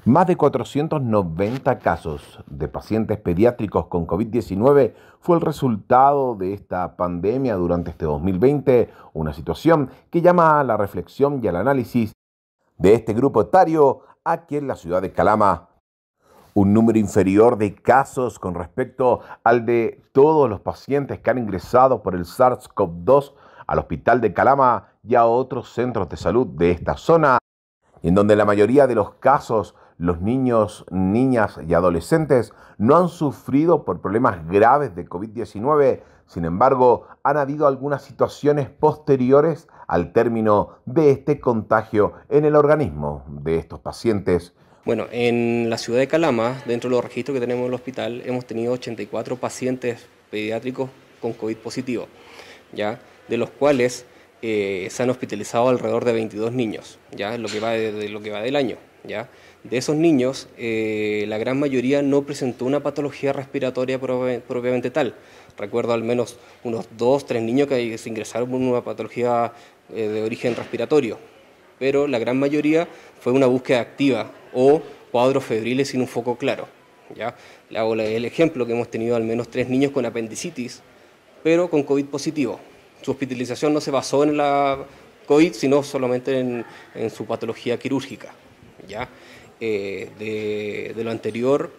Más de 490 casos de pacientes pediátricos con COVID-19 fue el resultado de esta pandemia durante este 2020, una situación que llama a la reflexión y al análisis de este grupo etario aquí en la ciudad de Calama. Un número inferior de casos con respecto al de todos los pacientes que han ingresado por el SARS-CoV-2 al hospital de Calama y a otros centros de salud de esta zona, en donde la mayoría de los casos los niños, niñas y adolescentes no han sufrido por problemas graves de COVID-19. Sin embargo, han habido algunas situaciones posteriores al término de este contagio en el organismo de estos pacientes. Bueno, en la ciudad de Calama, dentro de los registros que tenemos en el hospital, hemos tenido 84 pacientes pediátricos con COVID positivo, ¿ya? De los cuales se han hospitalizado alrededor de 22 niños, ¿ya? Lo que va de lo que va del año, ¿ya? De esos niños, la gran mayoría no presentó una patología respiratoria propiamente tal. Recuerdo al menos unos 2, 3 niños que se ingresaron por una patología de origen respiratorio, pero la gran mayoría fue una búsqueda activa o cuadros febriles sin un foco claro, ¿ya? Le hago el ejemplo que hemos tenido al menos 3 niños con apendicitis, pero con COVID positivo. Su hospitalización no se basó en la COVID, sino solamente en su patología quirúrgica, ¿ya? De lo anterior,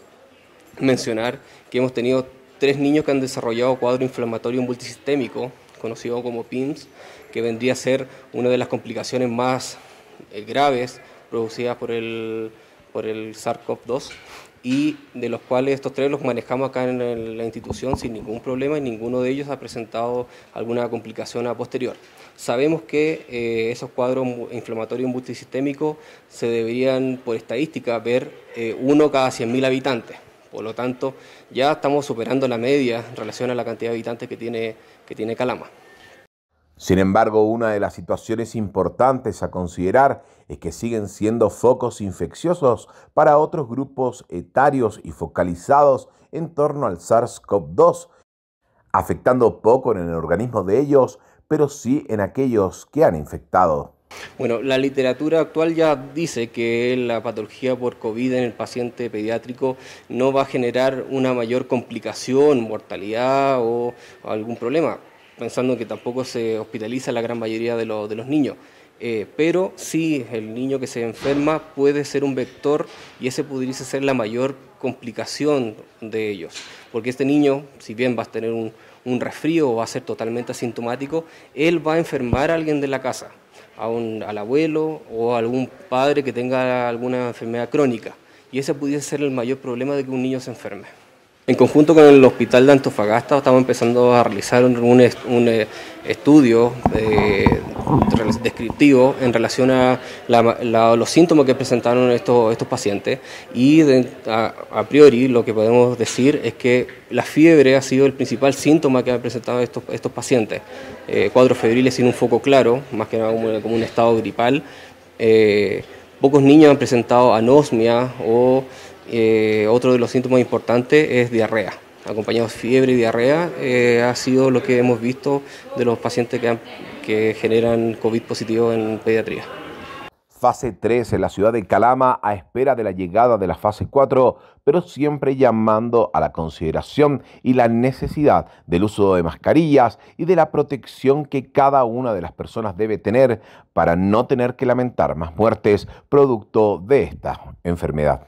mencionar que hemos tenido 3 niños que han desarrollado cuadro inflamatorio multisistémico, conocido como PIMS, que vendría a ser una de las complicaciones más graves producidas por el SARS-CoV-2, y de los cuales estos 3 los manejamos acá en la institución sin ningún problema, y ninguno de ellos ha presentado alguna complicación a posterior. Sabemos que esos cuadros inflamatorios multisistémicos se deberían, por estadística, ver 1 cada 100.000 habitantes. Por lo tanto, ya estamos superando la media en relación a la cantidad de habitantes que tiene Calama. Sin embargo, una de las situaciones importantes a considerar es que siguen siendo focos infecciosos para otros grupos etarios y focalizados en torno al SARS-CoV-2, afectando poco en el organismo de ellos, pero sí en aquellos que han infectado. Bueno, la literatura actual ya dice que la patología por COVID en el paciente pediátrico no va a generar una mayor complicación, mortalidad o algún problema, pensando que tampoco se hospitaliza la gran mayoría de los niños. Pero sí, el niño que se enferma puede ser un vector, y ese podría ser la mayor complicación de ellos. Porque este niño, si bien va a tener un resfrío o va a ser totalmente asintomático, él va a enfermar a alguien de la casa, al abuelo o a algún padre que tenga alguna enfermedad crónica. Y ese pudiese ser el mayor problema de que un niño se enferme. En conjunto con el Hospital de Antofagasta estamos empezando a realizar un estudio descriptivo en relación a los síntomas que presentaron estos pacientes, y a priori lo que podemos decir es que la fiebre ha sido el principal síntoma que han presentado estos pacientes. Cuadros febriles sin un foco claro, más que nada como un estado gripal. Pocos niños han presentado anosmia o otro de los síntomas importantes es diarrea. Acompañados de fiebre y diarrea ha sido lo que hemos visto de los pacientes que generan COVID positivo en pediatría. Fase 3 en la ciudad de Calama a espera de la llegada de la fase 4, pero siempre llamando a la consideración y la necesidad del uso de mascarillas y de la protección que cada una de las personas debe tener para no tener que lamentar más muertes producto de esta enfermedad.